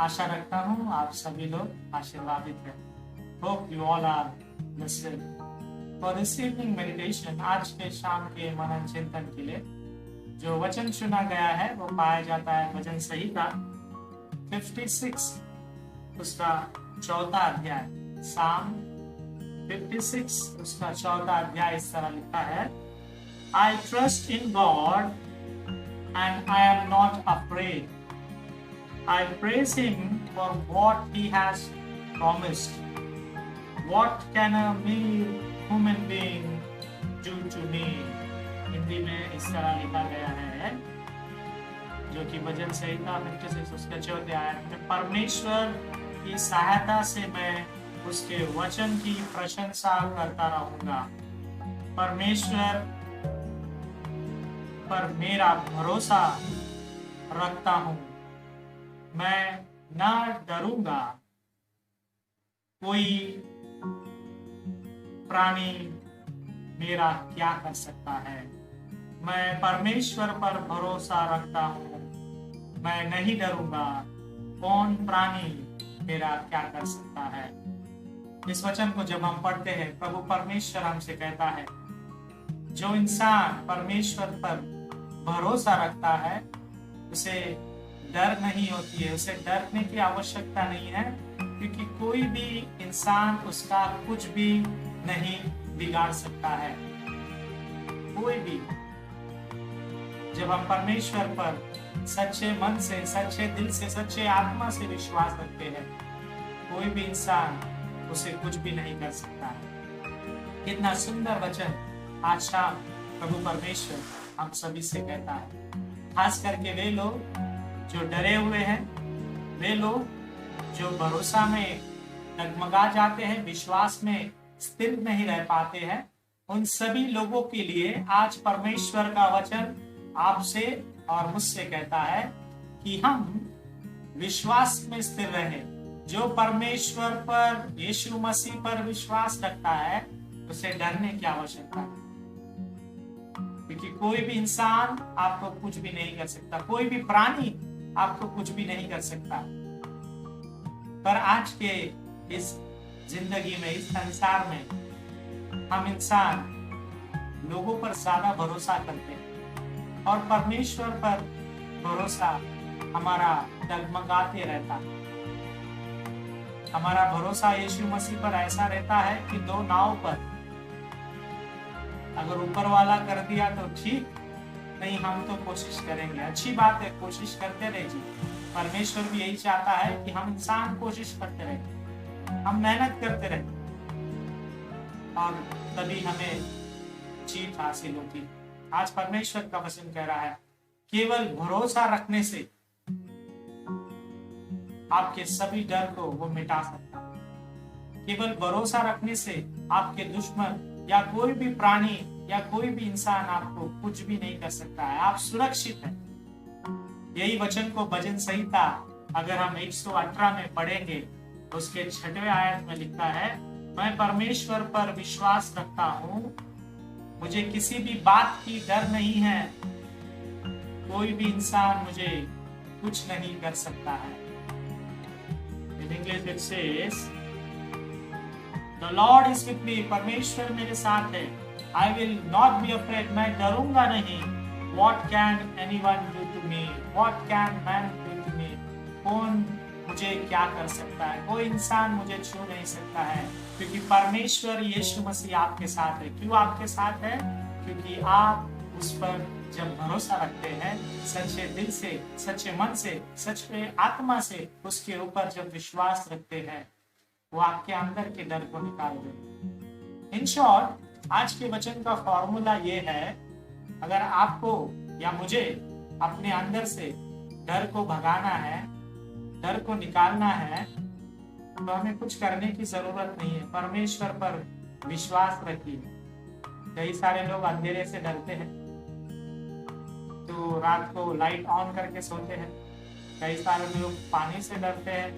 आशा रखता हूँ आप सभी लोग आशीर्वादित हैं। Hope you all are blessed. For this evening meditation, आज के शाम के मनन चिंतन के लिए जो वचन चुना गया है वो पाया जाता है भजन संहिता 56 उसका 4था अध्याय। साम 56 उसका 4था अध्याय इस तरह लिखा है, I trust in God and I am not afraid. I praise Him for what He has promised. What can a mere human being do to me? Hindi में इस तरह लिखा गया है, जो कि भजन संहिता 56 उसका 4th अध्याय में, परमेश्वर की सहायता से मैं उसके वचन की प्रशंसा करता रहूंगा। परमेश्वर पर मेरा भरोसा रखता हूं, मैं न डरूंगा। कोई प्राणी मेरा क्या कर सकता है? मैं परमेश्वर पर भरोसा रखता हूं, मैं नहीं डरूंगा। कौन प्राणी मेरा क्या कर सकता है? इस वचन को जब हम पढ़ते हैं, प्रभु परमेश्वर हमसे कहता है, जो इंसान परमेश्वर पर भरोसा रखता है उसे डर नहीं होती है, उसे डरने की आवश्यकता नहीं है, क्योंकि कोई भी इंसान उसका कुछ भी नहीं बिगाड़ सकता है। कोई भी। जब हम परमेश्वर पर सच्चे मन से, सच्चे दिल से, सच्चे आत्मा से विश्वास रखते हैं, कोई भी इंसान उसे कुछ भी नहीं कर सकता है। कितना सुंदर वचन आज शाम प्रभु परमेश्वर हम सभी से कहता है। खास करके वे लोग जो डरे हुए हैं, वे लोग जो भरोसा में डगमगा जाते हैं, विश्वास में स्थिर नहीं रह पाते हैं, उन सभी लोगों के लिए आज परमेश्वर का वचन आपसे और मुझसे कहता है कि हम विश्वास में स्थिर रहें। जो परमेश्वर पर, यीशु मसीह पर विश्वास रखता है, उसे डरने की आवश्यकता है, क्योंकि कोई भी इंसान आपको कुछ भी नहीं कर सकता, कोई भी प्राणी आपको कुछ भी नहीं कर सकता। पर आज के इस जिंदगी में, इस संसार में, हम इंसान लोगों पर ज्यादा भरोसा करते हैं और परमेश्वर पर भरोसा हमारा डगमगाते रहता है। हमारा भरोसा यीशु मसीह पर ऐसा रहता है कि दो नाव पर, अगर ऊपर वाला कर दिया तो ठीक, नहीं हम तो कोशिश करेंगे। अच्छी बात है, कोशिश करते रहिए। परमेश्वर भी यही चाहता है कि हम इंसान कोशिश करते रहे, हम मेहनत करते रहे, और तभी हमें जीत हासिल होती। आज परमेश्वर का वचन कह रहा है, केवल भरोसा रखने से आपके सभी डर को वो मिटा सकता है। केवल भरोसा रखने से आपके दुश्मन या कोई भी प्राणी या कोई भी इंसान आपको कुछ भी नहीं कर सकता है। आप सुरक्षित हैं। यही वचन को भजन संहिता अगर हम 118 में पढ़ेंगे, उसके 6वें आयत में लिखा है, मैं परमेश्वर पर विश्वास रखता हूं, मुझे किसी भी बात की डर नहीं है, कोई भी इंसान मुझे कुछ नहीं कर सकता है। In English it says, The Lord is with me, परमेश्वर मेरे साथ है, I will not be afraid, मैं डरूंगा नहीं। What can anyone do to me? What can man do to me? कौन मुझे क्या कर सकता है? कोई इंसान मुझे छू नहीं सकता है, क्योंकि परमेश्वर यीशु मसीह आपके साथ है। क्यों आपके साथ है? क्योंकि आप उस पर जब भरोसा रखते हैं, सच्चे दिल से, सच्चे मन से, सच्चे आत्मा से उसके ऊपर जब विश्वास रखते हैं, वो आपके अंदर के डर को निकाल देंगे। इन शॉर्ट, आज के वचन का फॉर्मूला ये है, अगर आपको या मुझे अपने अंदर से डर को भगाना है, डर को निकालना है, तो हमें कुछ करने की जरूरत नहीं है। परमेश्वर पर विश्वास रखिए। कई सारे लोग अंधेरे से डरते हैं, तो रात को लाइट ऑन करके सोते हैं। कई सारे लोग पानी से डरते हैं।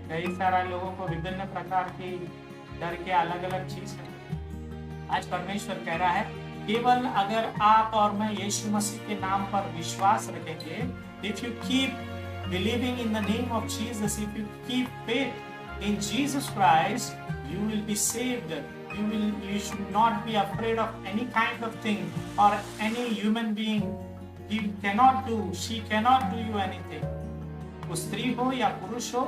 कई सारे लोगों को विभिन्न प्रकार की डर के अलग अलग चीज है। आज परमेश्वर कह रहा है, केवल अगर आप और मैं यीशु मसीह के नाम पर विश्वास रखेंगे, if you keep believing in the name of Jesus, if you keep faith in Jesus Christ, you will be saved. You should not be afraid of any kind of thing or any human being. He cannot do, she cannot do you anything. वो स्त्री हो या पुरुष हो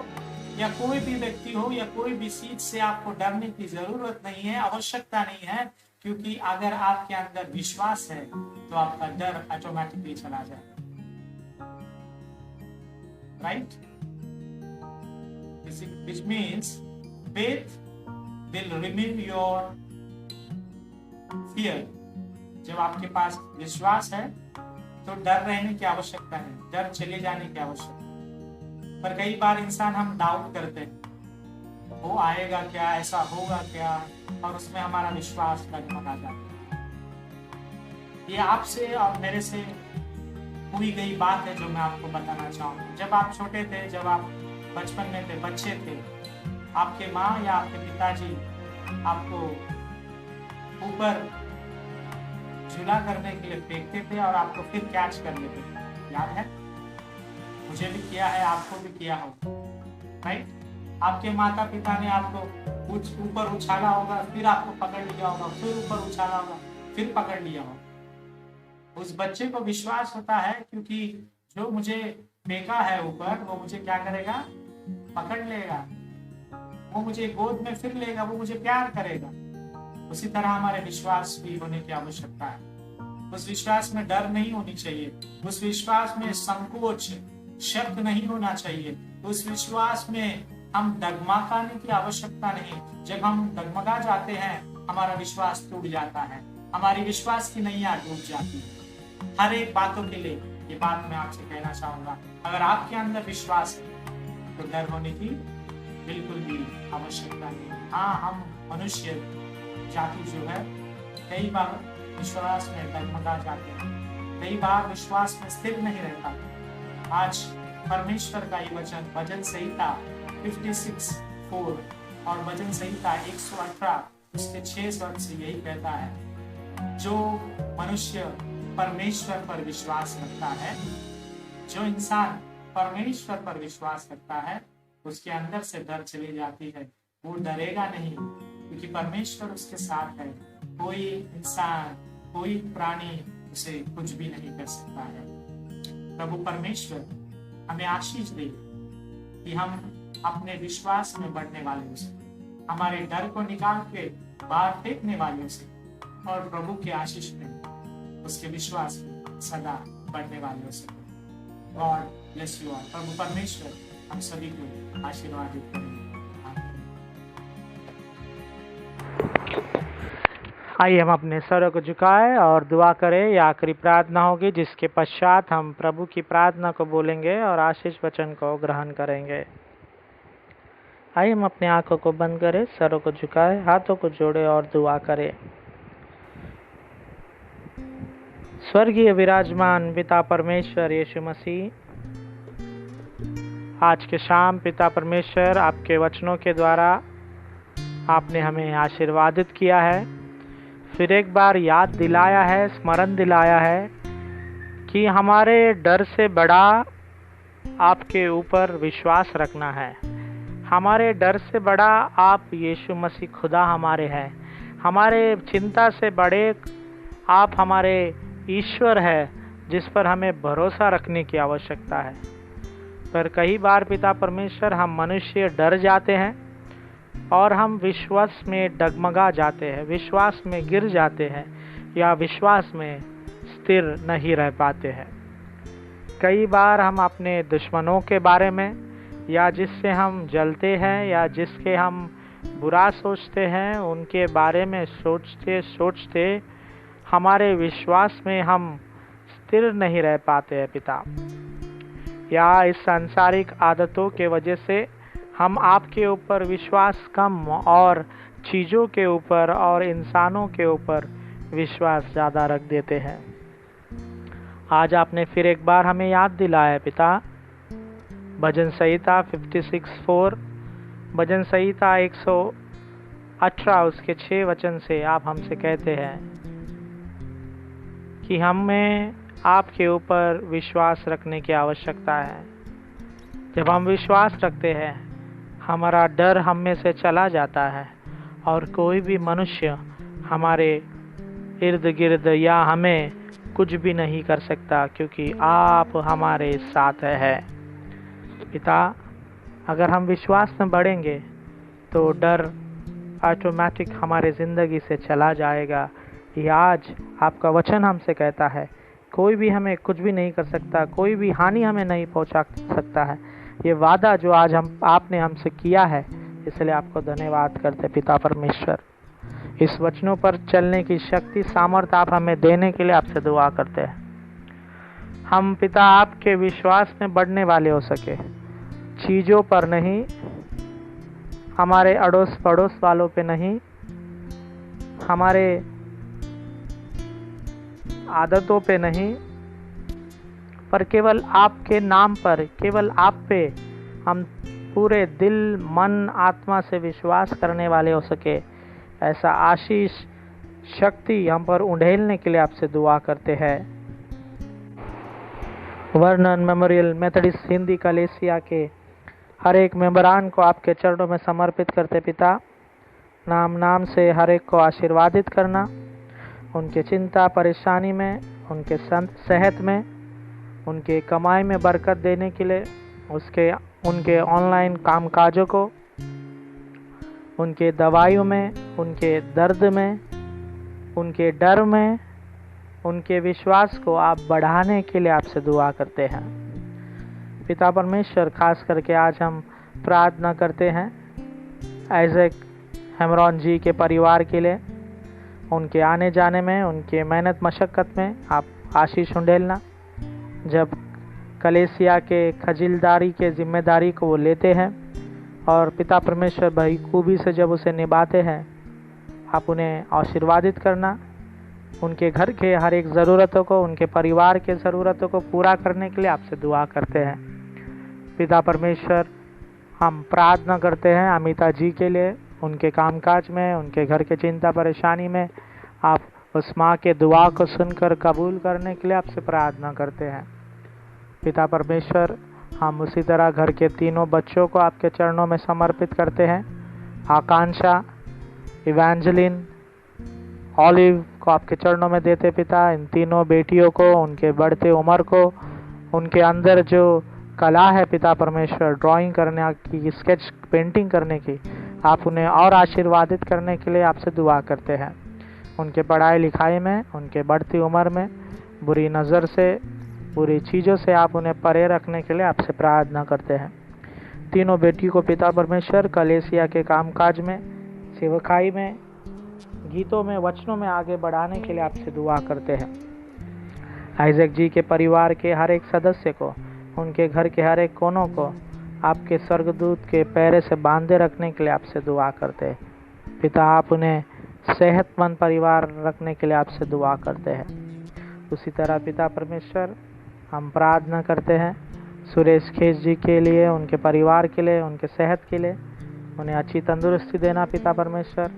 या कोई भी व्यक्ति हो या कोई भी चीज से आपको डरने की जरूरत नहीं है, आवश्यकता नहीं है, क्योंकि अगर आपके अंदर विश्वास है तो आपका डर ऑटोमेटिकली चला जाएगा। Right? Which means faith will remove your fear. जब आपके पास विश्वास है तो डर रहने की आवश्यकता नहीं, डर चले जाने की आवश्यकता। पर कई बार इंसान हम डाउट करते हैं, वो आएगा क्या, ऐसा होगा क्या, और उसमें हमारा विश्वास डगमगा जाता है। ये आपसे और मेरे से हुई गई बात है जो मैं आपको बताना चाहूँगा। जब आप छोटे थे, जब आप बचपन में थे, बच्चे थे, आपके माँ या आपके पिताजी आपको ऊपर झूला करने के लिए फेंकते थे और आपको फिर कैच कर लेते थे। याद है? मुझे भी किया है, आपको भी किया होगा। राइट? आपके माता पिता ने आपको ऊपर उछाला होगा, फिर आपको पकड़ लिया होगा, फिर ऊपर उछाला होगा, फिर पकड़ लिया होगा। उस बच्चे को विश्वास होता है क्योंकि जो मुझे फेंका है ऊपर, वो मुझे क्या करेगा? पकड़ लेगा, वो मुझे गोद में फिर लेगा, वो मुझे प्यार करेगा। उसी तरह हमारे विश्वास भी होने की आवश्यकता है। उस विश्वास में डर नहीं होनी चाहिए, उस विश्वास में संकोच, शक नहीं होना चाहिए, उस विश्वास में हम डगमगाने की आवश्यकता नहीं। जब हम डगमगा जाते हैं, हमारा विश्वास टूट जाता है, हमारी विश्वास की नैया डूब जाती है। हर एक बातों के लिए ये बात मैं आपसे कहना चाहूंगा, अगर आपके अंदर विश्वास है तो डर होने की बिल्कुल भी आवश्यकता नहीं। हाँ, हम मनुष्य जाति जो है कई बार विश्वास में डगमगा जाते हैं, कई बार विश्वास में स्थिर नहीं रहता। आज परमेश्वर का ये वचन भजन संहिता 56:4 और भजन संहिता 118 उसके 6 पद से यही कहता है, जो मनुष्य परमेश्वर पर विश्वास रखता है, जो इंसान परमेश्वर पर विश्वास करता है, उसके अंदर से डर चली जाती है। वो डरेगा नहीं क्योंकि परमेश्वर उसके साथ है। कोई इंसान, कोई प्राणी उसे कुछ भी नहीं कर सकता है। प्रभु परमेश्वर हमें आशीष दे कि हम अपने विश्वास में बढ़ने वालों से, हमारे डर को निकाल के बाहर फेंकने वालों से, और प्रभु के आशीष में, उसके विश्वास में सदा बढ़ने वालों से। God bless you all. प्रभु परमेश्वर हम सभी को आशीर्वादित करें। आइए हम अपने सरों को झुकाएं और दुआ करें। यह आखिरी प्रार्थना होगी जिसके पश्चात हम प्रभु की प्रार्थना को बोलेंगे और आशीष वचन को ग्रहण करेंगे। आइए हम अपने आंखों को बंद करें, सरों को झुकाएं, हाथों को जोड़े और दुआ करें। स्वर्गीय विराजमान पिता परमेश्वर यीशु मसीह, आज के शाम पिता परमेश्वर आपके वचनों के द्वारा आपने हमें आशीर्वादित किया है, फिर एक बार याद दिलाया है, स्मरण दिलाया है कि हमारे डर से बड़ा आपके ऊपर विश्वास रखना है। हमारे डर से बड़ा आप यीशु मसीह खुदा हमारे हैं। हमारे चिंता से बड़े आप हमारे ईश्वर है जिस पर हमें भरोसा रखने की आवश्यकता है। पर कई बार पिता परमेश्वर हम मनुष्य डर जाते हैं और हम विश्वास में डगमगा जाते हैं, विश्वास में गिर जाते हैं या विश्वास में स्थिर नहीं रह पाते हैं। कई बार हम अपने दुश्मनों के बारे में या जिससे हम जलते हैं या जिसके हम बुरा सोचते हैं उनके बारे में सोचते सोचते हमारे विश्वास में हम स्थिर नहीं रह पाते हैं पिता। या इस सांसारिक आदतों के वजह से हम आपके ऊपर विश्वास कम और चीज़ों के ऊपर और इंसानों के ऊपर विश्वास ज़्यादा रख देते हैं। आज आपने फिर एक बार हमें याद दिलाया पिता, भजन संहिता 56:4, भजन संहिता 118 उसके 6 वचन से आप हमसे कहते हैं कि हमें आपके ऊपर विश्वास रखने की आवश्यकता है। जब हम विश्वास रखते हैं, हमारा डर हम में से चला जाता है और कोई भी मनुष्य हमारे इर्द गिर्द या हमें कुछ भी नहीं कर सकता, क्योंकि आप हमारे साथ हैं। पिता, अगर हम विश्वास में बढ़ेंगे तो डर ऑटोमेटिक हमारे ज़िंदगी से चला जाएगा। ये आज आपका वचन हमसे कहता है, कोई भी हमें कुछ भी नहीं कर सकता, कोई भी हानि हमें नहीं पहुंचा सकता है। ये वादा जो आज आपने हमसे किया है, इसलिए आपको धन्यवाद करते पिता परमेश्वर। इस वचनों पर चलने की शक्ति सामर्थ्य आप हमें देने के लिए आपसे दुआ करते हैं। हम पिता आपके विश्वास में बढ़ने वाले हो सके, चीज़ों पर नहीं, हमारे अड़ोस पड़ोस वालों पे नहीं, हमारे आदतों पे नहीं, पर केवल आपके नाम पर, केवल आप पे हम पूरे दिल मन आत्मा से विश्वास करने वाले हो सके। ऐसा आशीष शक्ति हम पर उंडेलने के लिए आपसे दुआ करते हैं। वर्णन मेमोरियल मेथोडिस्ट हिंदी कलीसिया के हर एक मेंबरान को आपके चरणों में समर्पित करते पिता, नाम नाम से हर एक को आशीर्वादित करना, उनके चिंता परेशानी में, उनके सेहत में, उनके कमाई में बरकत देने के लिए, उनके ऑनलाइन कामकाजों को, उनके दवाइयों में, उनके दर्द में, उनके डर में, उनके विश्वास को आप बढ़ाने के लिए आपसे दुआ करते हैं। पिता परमेश्वर, खास करके आज हम प्रार्थना करते हैं आइजैक हेमरॉन जी के परिवार के लिए। उनके आने जाने में, उनके मेहनत मशक्क़त में आप आशीष उंडेलना। जब कलीसिया के खजीलदारी के जिम्मेदारी को वो लेते हैं और पिता परमेश्वर भाई खूबी से जब उसे निभाते हैं, आप उन्हें आशीर्वादित करना। उनके घर के हर एक ज़रूरतों को, उनके परिवार के ज़रूरतों को पूरा करने के लिए आपसे दुआ करते हैं। पिता परमेश्वर, हम प्रार्थना करते हैं अमिता जी के लिए, उनके कामकाज में, उनके घर के चिंता परेशानी में आप उस माँ के दुआ को सुनकर कबूल करने के लिए आपसे प्रार्थना करते हैं। पिता परमेश्वर, हम उसी तरह घर के तीनों बच्चों को आपके चरणों में समर्पित करते हैं। आकांक्षा, इवेंजलिन, ऑलिव को आपके चरणों में देते पिता। इन तीनों बेटियों को, उनके बढ़ते उम्र को, उनके अंदर जो कला है पिता परमेश्वर, ड्राइंग करने की, स्केच पेंटिंग करने की, आप उन्हें और आशीर्वादित करने के लिए आपसे दुआ करते हैं। उनके पढ़ाई लिखाई में, उनके बढ़ती उम्र में, बुरी नज़र से, बुरी चीज़ों से आप उन्हें परे रखने के लिए आपसे प्रार्थना करते हैं। तीनों बेटी को पिता परमेश्वर कलीसिया के कामकाज में, सेवकाई में, गीतों में, वचनों में आगे बढ़ाने के लिए आपसे दुआ करते हैं। आइजैक जी के परिवार के हर एक सदस्य को, उनके घर के हर एक कोनों को आपके स्वर्गदूत के पैरे से बांधे रखने के लिए आपसे दुआ करते हैं। पिता, आप उन्हें सेहतमंद परिवार रखने के लिए आपसे दुआ करते हैं। उसी तरह पिता परमेश्वर, हम प्रार्थना करते हैं सुरेश खेस जी के लिए, उनके परिवार के लिए, उनके सेहत के लिए। उन्हें अच्छी तंदुरुस्ती देना पिता परमेश्वर,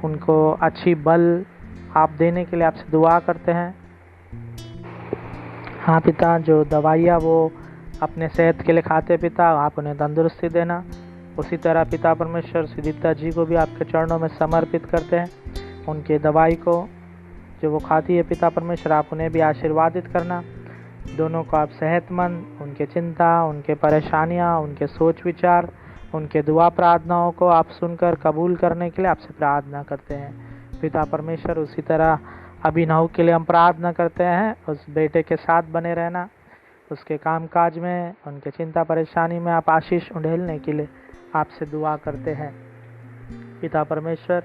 उनको अच्छी बल आप देने के लिए आपसे दुआ करते हैं। हाँ पिता, जो दवाइयाँ वो अपने सेहत के लिए खाते पिता, आप उन्हें तंदुरुस्ती देना। उसी तरह पिता परमेश्वर सुदीप्ता जी को भी आपके चरणों में समर्पित करते हैं। उनके दवाई को जो वो खाती है पिता परमेश्वर, आप उन्हें भी आशीर्वादित करना। दोनों को आप सेहतमंद, उनके चिंता, उनके परेशानियाँ, उनके सोच विचार, उनके दुआ प्रार्थनाओं को आप सुनकर कबूल करने के लिए आपसे प्रार्थना करते हैं पिता परमेश्वर। उसी तरह अभिनव के लिए हम प्रार्थना करते हैं, उस बेटे के साथ बने रहना, उसके कामकाज में, उनके चिंता परेशानी में आप आशीष उंडेलने के लिए आपसे दुआ करते हैं पिता परमेश्वर।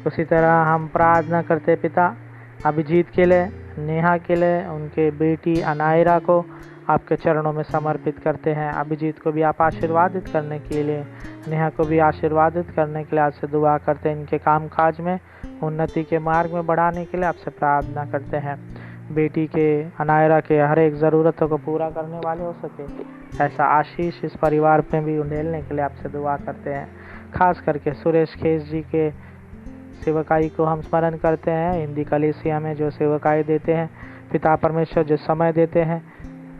उसी तरह हम प्रार्थना करते पिता अभिजीत के लिए, नेहा के लिए, उनके बेटी अनायरा को आपके चरणों में समर्पित करते हैं। अभिजीत को भी आप आशीर्वादित करने के लिए, नेहा को भी आशीर्वादित करने के लिए आपसे दुआ करते हैं। इनके कामकाज में उन्नति के मार्ग में बढ़ाने के लिए आपसे प्रार्थना करते हैं। बेटी के, अनायरा के हर एक ज़रूरतों को पूरा करने वाले हो सके, ऐसा आशीष इस परिवार में भी उंडेलने के लिए आपसे दुआ करते हैं। खास करके सुरेश खेस जी के सेवकाई को हम स्मरण करते हैं। हिंदी कलीसिया में जो सेवकाई देते हैं पिता परमेश्वर, जो समय देते हैं,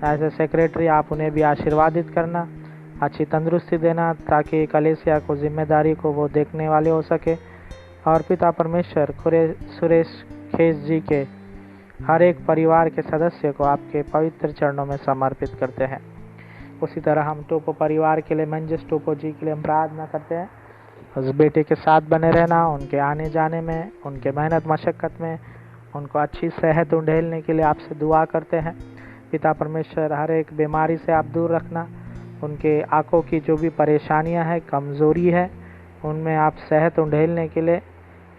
एज ए सेक्रेटरी आप उन्हें भी आशीर्वादित करना, अच्छी तंदुरुस्ती देना, ताकि कलीसिया को जिम्मेदारी को वो देखने वाले हो सके। और पिता परमेश्वर सुरेश खेस जी के हर एक परिवार के सदस्य को आपके पवित्र चरणों में समर्पित करते हैं। उसी तरह हम टोपो परिवार के लिए, मंजिस टोपो जी के लिए हम प्रार्थना करते हैं, उस बेटे के साथ बने रहना, उनके आने जाने में, उनके मेहनत मशक्क़त में, उनको अच्छी सेहत उंडेलने के लिए आपसे दुआ करते हैं। पिता परमेश्वर हर एक बीमारी से आप दूर रखना, उनके आंखों की जो भी परेशानियां हैं, कमज़ोरी है, उनमें आप सेहत उंडेलने के लिए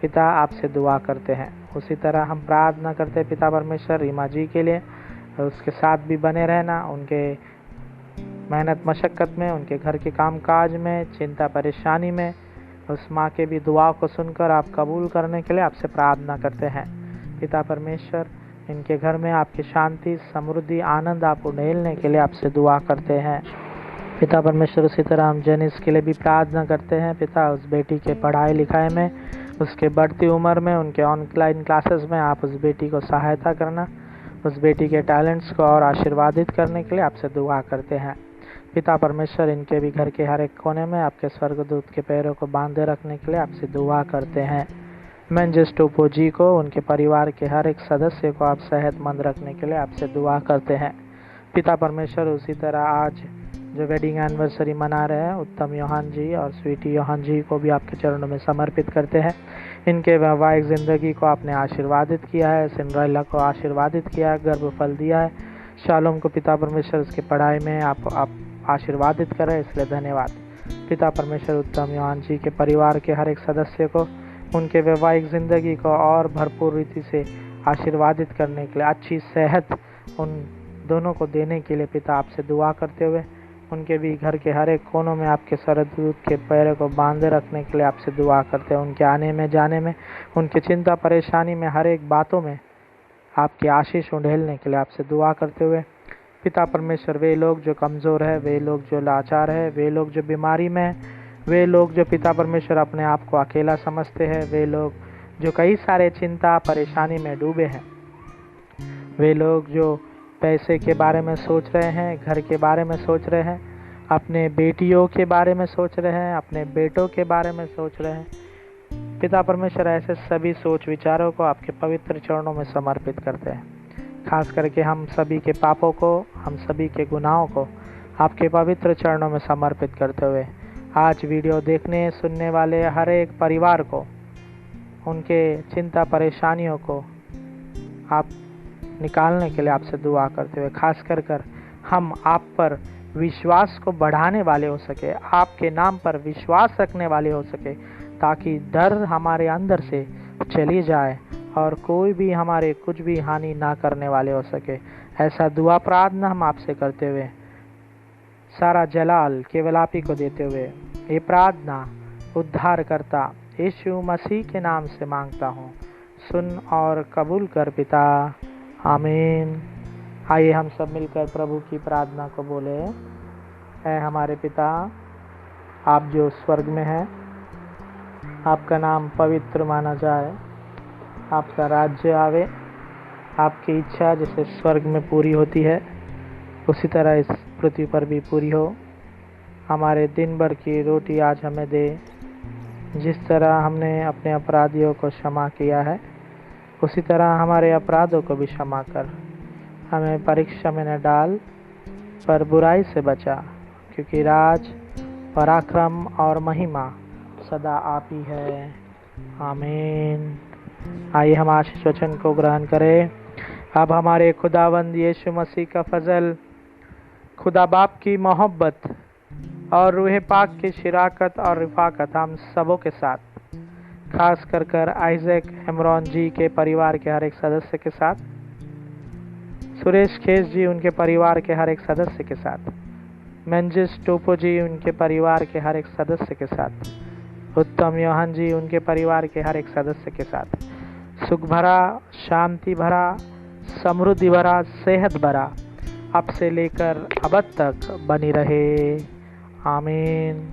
पिता आपसे दुआ करते हैं। उसी तरह हम प्रार्थना करते हैं पिता परमेश्वर रीमा जी के लिए, उसके साथ भी बने रहना, उनके मेहनत मशक्क़त में, उनके घर के कामकाज में, चिंता परेशानी में, उस माँ के भी दुआ को सुनकर आप कबूल करने के लिए आपसे प्रार्थना करते हैं। पिता परमेश्वर इनके घर में आपकी शांति, समृद्धि, आनंद आप उड़ेलने के लिए आपसे दुआ करते हैं। पिता परमेश्वर उसी तरह हम जेनिस के लिए भी प्रार्थना करते हैं। पिता उस बेटी के पढ़ाई लिखाई में, उसके बढ़ती उम्र में, उनके ऑनलाइन क्लासेस में आप उस बेटी को सहायता करना, उस बेटी के टैलेंट्स को और आशीर्वादित करने के लिए आपसे दुआ करते हैं। पिता परमेश्वर इनके भी घर के हर एक कोने में आपके स्वर्गदूत के पैरों को बांधे रखने के लिए आपसे दुआ करते हैं। मंजिस टोपो जी को, उनके परिवार के हर एक सदस्य को आप सेहतमंद रखने के लिए आपसे दुआ करते हैं। पिता परमेश्वर उसी तरह आज जो वेडिंग एनिवर्सरी मना रहे हैं उत्तम योहान जी और स्वीटी योहान जी को भी आपके चरणों में समर्पित करते हैं। इनके वैवाहिक ज़िंदगी को आपने आशीर्वादित किया है, सिंड्रेला को आशीर्वादित किया है, गर्भफल दिया है। शालोम को पिता परमेश्वर उसकी पढ़ाई में आप आशीर्वादित करें, इसलिए धन्यवाद। पिता परमेश्वर उत्तम योहान जी के परिवार के हर एक सदस्य को, उनके वैवाहिक ज़िंदगी को और भरपूर रीति से आशीर्वादित करने के लिए, अच्छी सेहत उन दोनों को देने के लिए पिता आपसे दुआ करते हुए, उनके भी घर के हर एक कोनों में आपके स्वर्गदूत के पैरों को बांधे रखने के लिए आपसे दुआ करते हैं। उनके आने में, जाने में, उनकी चिंता परेशानी में, हर एक बातों में आपकी आशीष उंडेलने के लिए आपसे दुआ करते हुए, पिता परमेश्वर वे लोग जो कमज़ोर है, वे लोग जो लाचार है, वे लोग जो बीमारी में है, वे लोग जो पिता परमेश्वर अपने आप को अकेला समझते हैं, वे लोग जो कई सारे चिंता परेशानी में डूबे हैं, वे लोग जो पैसे के बारे में सोच रहे हैं, घर के बारे में सोच रहे हैं, अपने बेटियों के बारे में सोच रहे हैं, अपने बेटों के बारे में सोच रहे हैं, पिता परमेश्वर ऐसे सभी सोच विचारों को आपके पवित्र चरणों में समर्पित करते हैं। खास करके हम सभी के पापों को, हम सभी के गुनाहों को आपके पवित्र चरणों में समर्पित करते हुए, आज वीडियो देखने सुनने वाले हर एक परिवार को, उनके चिंता परेशानियों को आप निकालने के लिए आपसे दुआ करते हुए, खास कर हम आप पर विश्वास को बढ़ाने वाले हो सके, आपके नाम पर विश्वास रखने वाले हो सके, ताकि डर हमारे अंदर से चली जाए और कोई भी हमारे कुछ भी हानि ना करने वाले हो सके। ऐसा दुआ प्रार्थना हम आपसे करते हुए, सारा जलाल केवल आप ही को देते हुए, ये प्रार्थना उद्धारकर्ता यीशु मसीह के नाम से मांगता हूँ, सुन और कबूल कर पिता, आमीन। आइए हम सब मिलकर प्रभु की प्रार्थना को बोले। ऐ हमारे पिता, आप जो स्वर्ग में हैं, आपका नाम पवित्र माना जाए, आपका राज्य आवे, आपकी इच्छा जैसे स्वर्ग में पूरी होती है उसी तरह इस पृथ्वी पर भी पूरी हो। हमारे दिन भर की रोटी आज हमें दे, जिस तरह हमने अपने अपराधियों को क्षमा किया है उसी तरह हमारे अपराधों को भी क्षमा कर, हमें परीक्षा में न डाल पर बुराई से बचा, क्योंकि राज, पराक्रम और महिमा सदा आप ही है, आमीन। आइए हम आशीष वचन को ग्रहण करें। अब हमारे खुदावंद यीशु मसीह का फजल, खुदा बाप की मोहब्बत और रूह पाक की शिराकत और रिफाकत हम सबों के साथ, खास कर आइजैक हेमरॉन जी के परिवार के हर एक सदस्य के साथ, सुरेश खेस जी उनके परिवार के हर एक सदस्य के साथ, मंजिस टोपो जी उनके परिवार के हर एक सदस्य के साथ, उत्तम योहान जी उनके परिवार के हर एक सदस्य के साथ सुख भरा, शांति भरा, समृद्धि भरा, सेहत भरा अब से लेकर अब तक बनी रहे, आमीन।